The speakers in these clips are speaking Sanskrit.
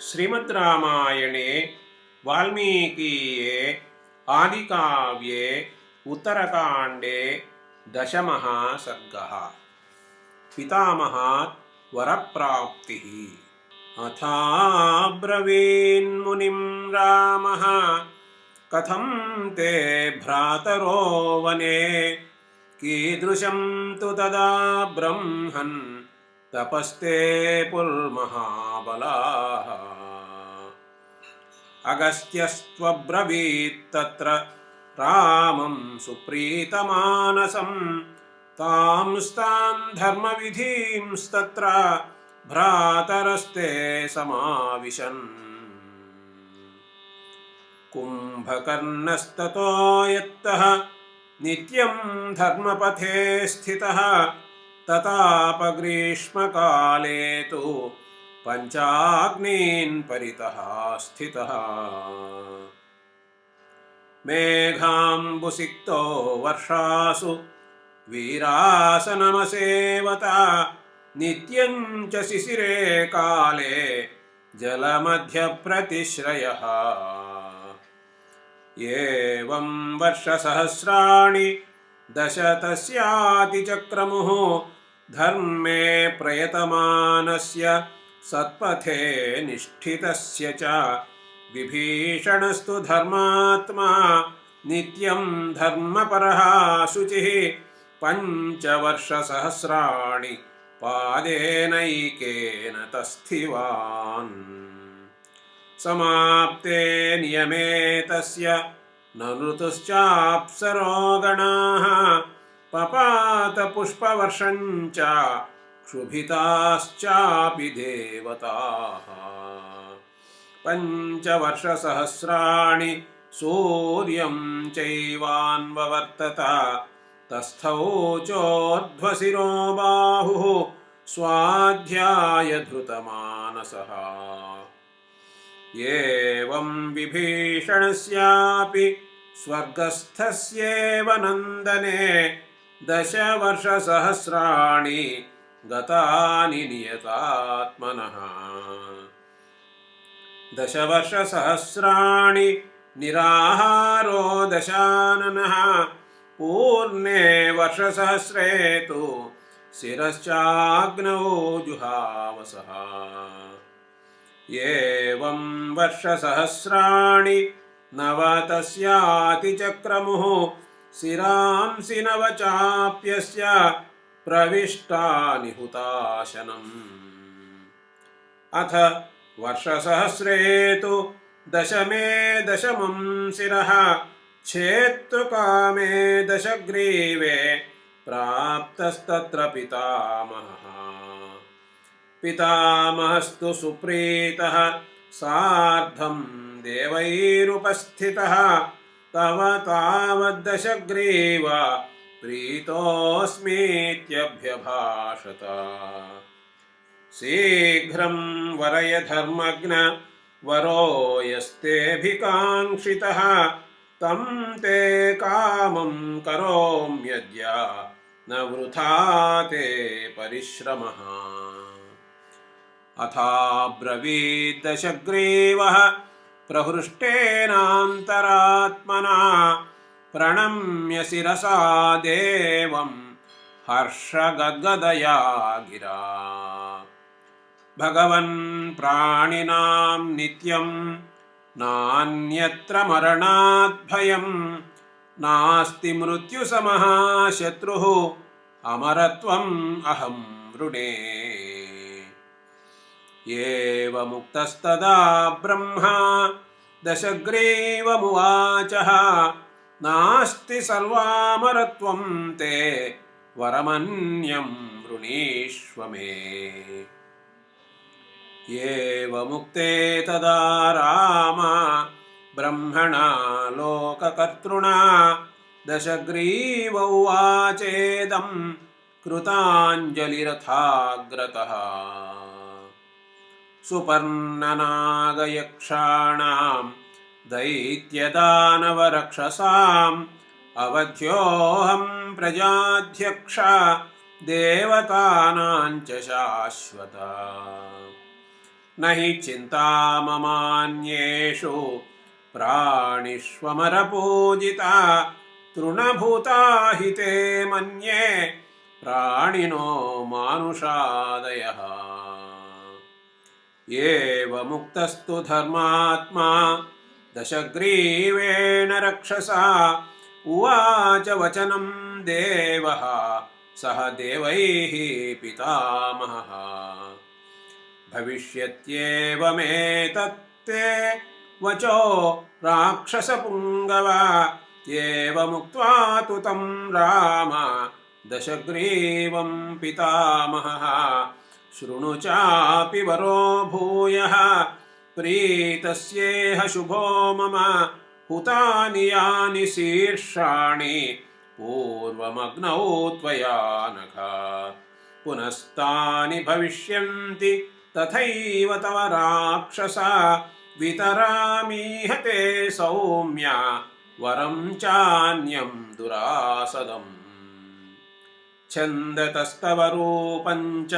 श्रीमद्रामायणे वाल्मीकीये आदिकाव्ये उत्तरकाण्डे दशमः सर्गः। पितामहात् वरप्राप्तिः। अथाब्रवीन्मुनिं रामः कथं ते भ्रातरो वने कीदृशं तु तदा ब्रह्मन् तपस्ते पुल्महाबलाः। अगस्त्यस्त्वब्रवीत्तत्र रामं सुप्रीतमानसं तांस्तां धर्मविधींस्तत्र भ्रातरस्ते समाविशन्। कुम्भकर्णस्ततो यत्तः नित्यं धर्मपथे स्थितः ततापग्रीष्मकाले तु पञ्चाग्नीन् परितः स्थितः। मेघाम्बुसिक्तो वर्षासु वीरासनमसेवत नित्यं च शिशिरे काले जलमध्यप्रतिश्रयः। एवं वर्षसहस्राणि दश तस्यातिचक्रमुः धर्मे प्रयतमानस्य सत्पथे निष्ठितस्य च। विभीषणस्तु धर्मात्मा नित्यं धर्मपरः शुचिः पञ्चवर्षसहस्राणि पादेनैकेन तस्थिवान्। समाप्ते नियमे तस्य न ऋतुश्चाप्सरो गणाः पपात पुष्पवर्षं च क्षुभिताश्चापि देवताः। पञ्चवर्षसहस्राणि सूर्यं चैवान्ववर्तत तस्थौ चोर्ध्वशिरो बाहुः स्वाध्यायधृतमानसः। एवं विभीषणस्यापि स्वर्गस्थस्येव नन्दने दशवर्षसहस्राणि गतानि नियतात्मनः। दशवर्षसहस्राणि निराहारो दशाननः पूर्णे वर्षसहस्रे तु शिरश्चाग्नौ जुहावसः। एवं वर्षसहस्राणि नव तस्यातिचक्रमुः शिरांसि नव चाप्यस्य प्रविष्टानि हुताशनम्। अथ वर्षसहस्रे तु दशमे दशमं शिरः छेत्तुकामे दशग्रीवे प्राप्तस्तत्र पितामहः। पितामहस्तु सुप्रीतः सार्धं देवैरुपस्थितः तव तावद्दशग्रीव प्रीतोऽस्मीत्यभ्यभाषत। शीघ्रं वरय धर्मज्ञ वरो यस्तेऽभिकाङ्क्षितः तं ते कामं करोम्यद्य न वृथा ते परिश्रमः। अथाब्रवीद्दशग्रीवः प्रहृष्टेनान्तरात्मना प्रणम्य शिरसा देवं हर्षगद्गदया गिरा। भगवन् प्राणिनां नित्यं नान्यत्र मरणात् भयं नास्ति मृत्युसमः शत्रुः अमरत्वम् अहं वृणे। एवमुक्तस्तदा ब्रह्मा दशग्रीवमुवाचः नास्ति सर्वामरत्वं ते वरमन्यं वृणीष्व मे। एवमुक्ते तदा राम ब्रह्मणा लोककर्तृणा दशग्रीव उवाचेदं कृताञ्जलिरथाग्रतः। सुपर्णनागयक्षाणां दैत्यदानवरक्षसाम् अवध्योऽहं प्रजाध्यक्ष देवतानां च शाश्वत। न हि चिन्ताममान्येषु प्राणिष्वमरपूजिता तृणभूता हि ते मन्ये प्राणिनो मानुषादयः एवमुक्तस्तु धर्मात्मा दशग्रीवेण रक्षसा उवाच वचनं देवः सह देवैः पितामहः भविष्यत्येवमेतत्ते वचो राक्षसपुङ्गव एवमुक्त्वा तु तं राम दशग्रीवं पितामहः शृणु चापि वरो भूयः प्रीतस्येह शुभो मम हुतानि यानि शीर्षाणि पूर्वमग्नौ त्वया नघ पुनस्तानि भविष्यन्ति तथैव तव राक्षस वितरामीह ते सौम्य वरं चान्यं दुरासदम् छन्दतस्तव रूपं च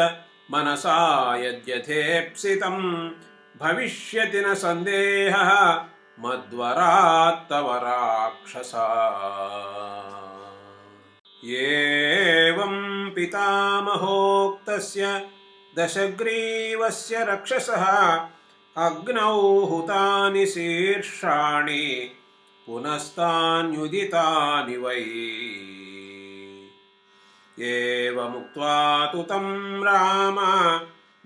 मनसा यद्यथेप्सितं भविष्यति न सन्देहः मद्वरात्तव राक्षसा एवं पितामहोक्तस्य दशग्रीवस्य रक्षसः अग्नौ हुतानि शीर्षाणि पुनस्तान्युदितानि वै एवमुक्त्वा तु तं राम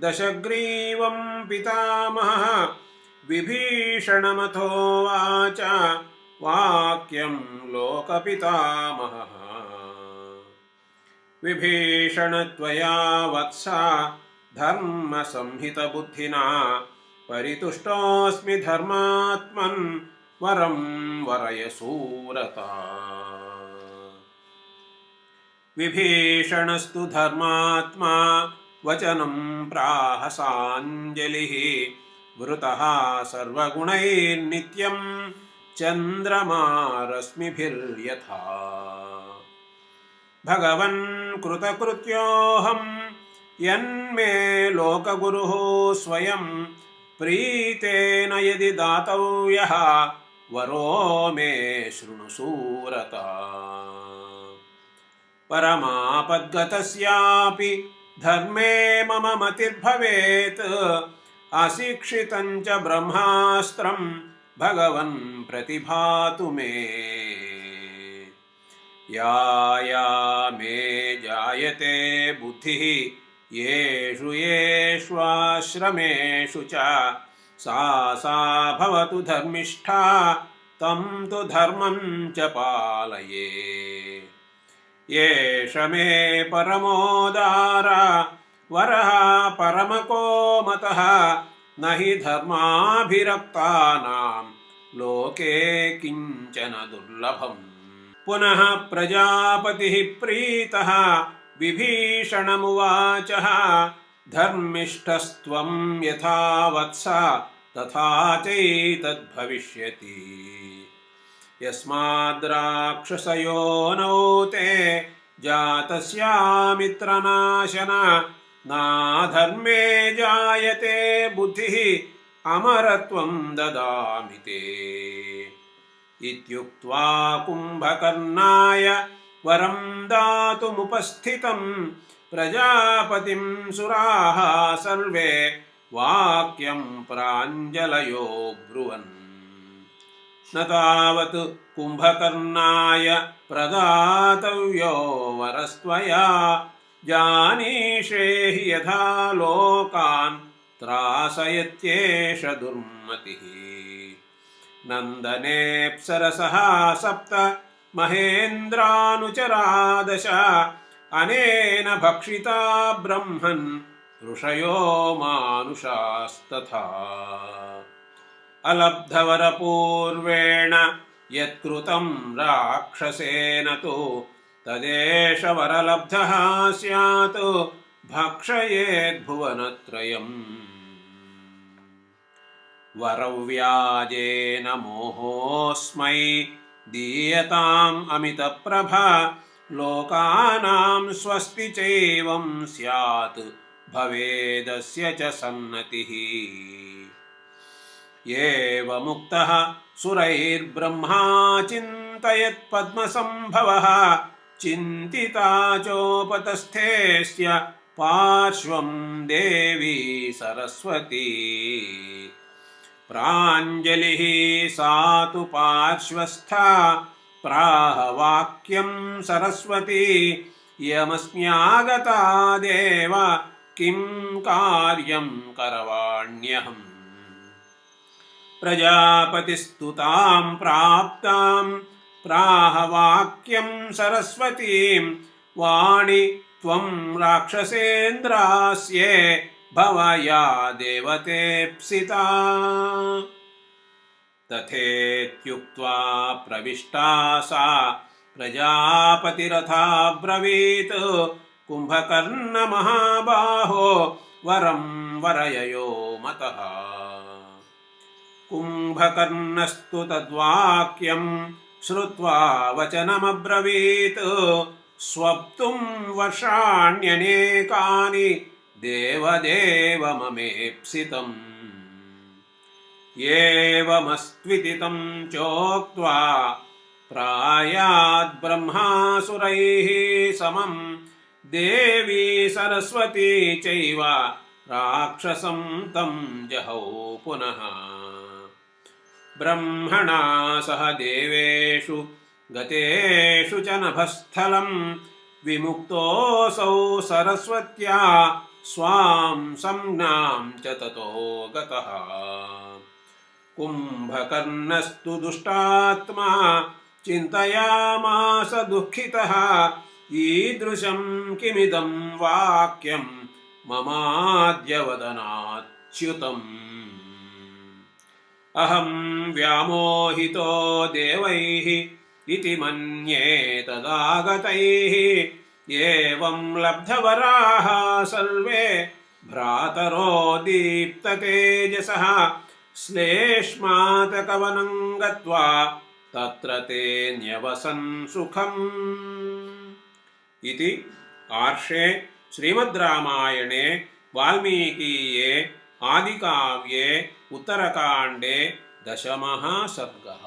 दशग्रीवं पितामहः विभीषणमथोवाच वाक्यं लोकपितामहः विभीषण त्वया वत्स धर्मसंहितबुद्धिना परितुष्टोऽस्मि धर्मात्मन् वरं वरय सूरता विभीषणस्तु धर्मात्मा वचनं प्राह साञ्जलिः वृतः सर्वगुणैर्नित्यं चन्द्रमारश्मिभिर्यथा भगवन् कृतकृत्योऽहं यन्मे लोकगुरुः स्वयं प्रीतेन यदि दातव्यः वरो मे शृणु सूरता परमापद्गतस्यापि धर्मे मम मतिर्भवेत् अशिक्षितं च ब्रह्मास्त्रं भगवन् प्रतिभातु मे या या मे जायते बुद्धिः येषु येष्वाश्रमेषु च सा सा भवतु धर्मिष्ठा तं तु धर्मं च पालये येष मे परमोदार वरः परमकोमतः न हि धर्माभिरक्तानां लोके किञ्चन दुर्लभम् पुनः प्रजापतिः प्रीतः विभीषणमुवाच धर्मिष्ठस्त्वं यथा वत्स तथा चैतद्भविष्यति यस्माद्राक्षसयोनौ ते जातस्यामित्रनाशन नाधर्मे जायते बुद्धिः अमरत्वं ददामि ते इत्युक्त्वा कुम्भकर्णाय वरं दातुमुपस्थितं प्रजापतिं सुराः सर्वे वाक्यं प्राञ्जलयो ब्रुवन् न तावत् कुम्भकर्णाय प्रदातव्यो वरस्त्वया जानीषे हि यथा लोकान् त्रासयत्येष दुर्मतिः नन्दनेऽप्सरसः सप्त महेन्द्रानुचरा दश अनेन भक्षिता ब्रह्मन् ऋषयो मानुषास्तथा अलब्धवरपूर्वेण यत्कृतं राक्षसेन तु तदेष वरलब्धः स्यात् भक्षयेद्भुवनत्रयम् वरव्याजेन मोहोऽस्मै दीयताम् अमितप्रभा लोकानां स्वस्ति चैवं स्यात् भवेदस्य च सन्नतिः। एवमुक्तः सुरैर्ब्रह्मा चिन्तयत्पद्मसम्भवः चिन्तिता चोपतस्थेस्य पार्श्वं देवी सरस्वती। प्राञ्जलिः सा तु पार्श्वस्था प्राह वाक्यं सरस्वती यमस्म्यागता देव किं कार्यं करवाण्यहम्। प्रजापतिस्तुतां प्राप्तां प्राह वाक्यं सरस्वतीं वाणि त्वं राक्षसेन्द्रास्ये भव या देवतेप्सिता। तथेत्युक्त्वा प्रविष्टा सा प्रजापतिरथाब्रवीत् कुम्भकर्ण महाबाहो वरं वरययो मतः। कुम्भकर्णस्तु तद्वाक्यं श्रुत्वा वचनमब्रवीत् स्वप्तुं वर्षाण्यनेकानि देवदेव ममेप्सितम्। एवमस्त्विति तं चोक्त्वा प्रायाद्ब्रह्मासुरैः समं देवी सरस्वती चैव राक्षसं तं जहौ पुनः। ब्रह्मणा सह देवेषु गतेषु च नभस्थलं विमुक्तोऽसौ सरस्वत्या स्वां संज्ञां च ततो गतः। कुम्भकर्णस्तु दुष्टात्मा चिन्तयामास दुःखितः ईदृशं किमिदं वाक्यं ममाद्यवदनाच्युतम्। अहं व्यामोहितो देवैः इति मन्ये तदागतैः एवं लब्धवराः सर्वे भ्रातरो दीप्ततेजसः श्लेष्मातकवनं गत्वा तत्र ते न्यवसन् सुखम्। इति आर्षे श्रीमद्रामायणे वाल्मीकीये आदिकाव्ये उत्तरकाण्डे 10मः सर्गः।